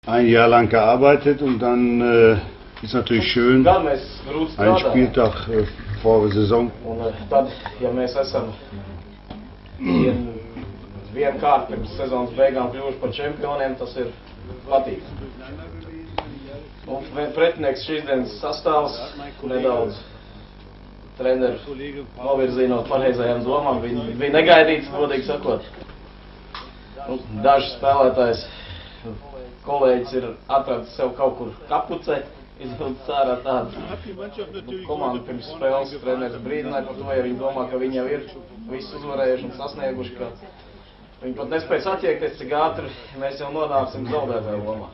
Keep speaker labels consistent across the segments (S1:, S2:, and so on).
S1: ein Jahr lang gearbeitet und dann ist natürlich schön, einen Spieltag vor der Saison.
S2: Un tad, ja mēs esam vienu kārtu pirms sezonas beigām kļuvuši par čempioniem, tas ir patīkami. Un pretinieks šīs dienas sastāvs nedaudz treneru novirzīja no pareizajām domām. Viņi bija negaidīts, godīgi sakot. Daži spēlētājs, kolēģis ir atradis sev kaut kur kapucē, izvilcis ārā tādu komandu pirms spēles. Treneris brīdināja par to, ja viņi domā, ka viņi jau ir visu uzvarējuši un sasnieguši, ka viņi pat nespēja saķiekties, cik ātri mēs jau nonāksim zaudētāju lomā.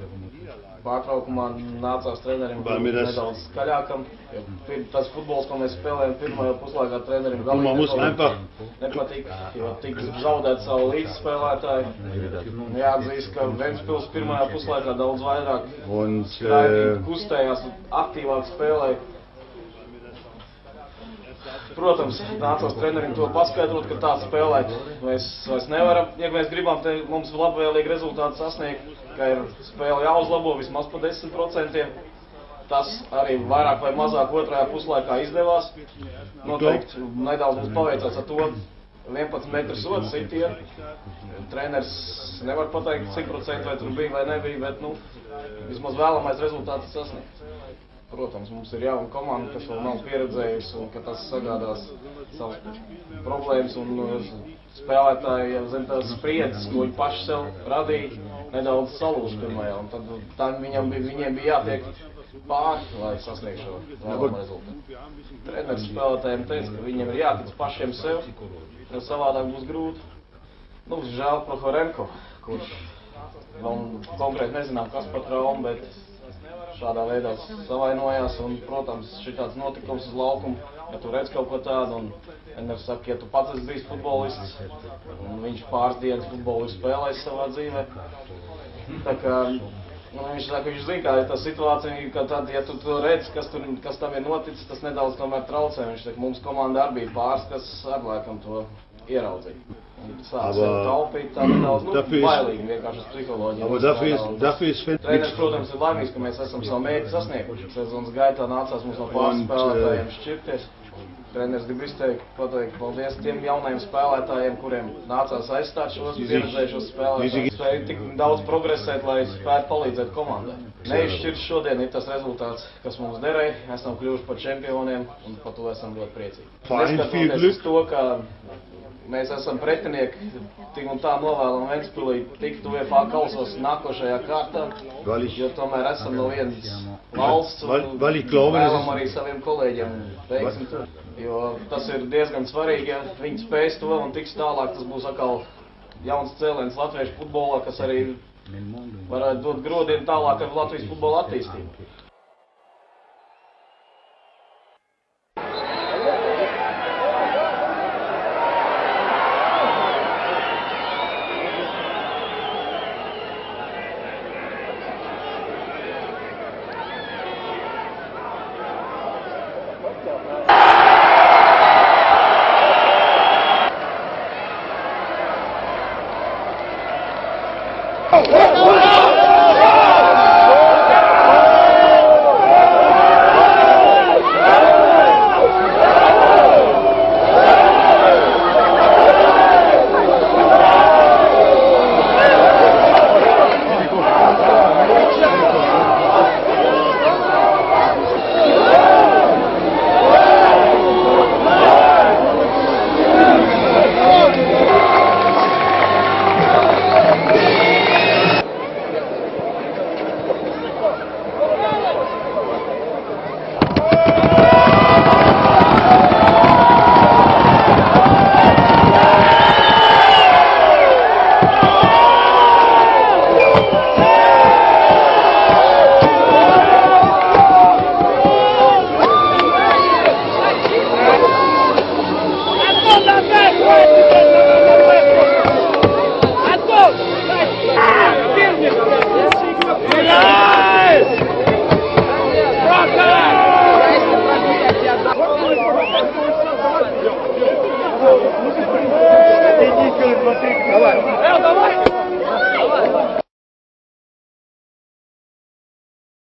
S2: Pārtraukumā nācās trenerim nedaudz skaļākam, jo tas futbols, ko mēs spēlējam pirmajā puslaikā, trenerim galīgi nepatīk, jo tika zaudēt savu līdzspēlētāju. Jāatzīst, ka Ventspils pirmajā puslaikā daudz vairāk skraidīja, kustējās, aktīvāk spēlēja. Protams, nācās trenerim to paskaidrot, ka tā spēlēt mēs vairs nevaram. Ja mēs gribam mums labvēlīgi rezultātu sasniegt, ka ir spēle jāuzlabo vismaz pa 10%. Tas arī vairāk vai mazāk otrajā puslaikā izdevās. Noteikti nedaudz mums paveicās ar to 11 metru sodu sitienu. Treneris nevar pateikt, cik procentu vai tur bija vai nebija, bet vismaz vēlamais rezultāts sasniegts. Protams, mums ir jauna komanda, kas vēl nav pieredzējusi un ka tas sagādās savas problēmas un spēlētāji zem tās spriedzes, ko viņi paši sev radīja, nedaudz salūž pirmajā. Un tad viņiem bija jātiek pāri, lai sasniegtu šo vēlamo rezultātu. Treneris spēlētājiem teica, ka viņiem ir jātic pašiem sev, jo savādāk būs grūti. Žēl Prohorenko, kurš vēl konkrēti nezinām, kas par traumu, bet šādā veidā savainojās, un, protams, šitāds notikums uz laukumu, ja tu redz kaut ko tādu, un treneris saka, ja tu pats esi bijis futbolists, un viņš pāris dienas futbolu ir spēlējis savā dzīvē, tā kā, viņš saka, viņš zina, kā ir tā situācija, ka tad, ja tu to redz, kas tam ir noticis, tas nedaudz tomēr traucē. Viņš saka, mums komandā arī bija pāris, kas ar laikam to ieraudzīja. Sāk sev taupīt, tā nedaudz, bailīgi vienkārši uz psiholoģiju. Treneris, protams, ir laimīgs, ka mēs esam savu mērķi sasnieguši. Sezonas gaitā nācās mums no pāris spēlētājiem šķirties. Treneris grib pateikt paldies tiem jaunajiem spēlētājiem, kuriem nācās aizstāt šos pieredzējušos spēlētājus. Spēja tik daudz progresēt, lai spētu palīdzēt komandai. Neizšķirts šodien ir tas rezultāts, kas mums derēja. Esam kļuvuši par čempioniem un par to esam ļoti priecīgi. Neskatoties uz to, ka mēs esam pretinieki, tik un tā novēlam Ventspilī tikt UEFA kausos nākošajā kārtā, jo tomēr esam no vienas valsts un vēlam arī saviem kolēģiem veiksmi tur. Jo tas ir diezgan svarīgi, ja viņi spēs to un tiks tālāk, tas būs atkal jauns cēliens latviešu futbolā, kas arī varētu dot grodienu tālāk ar Latvijas futbola attīstību.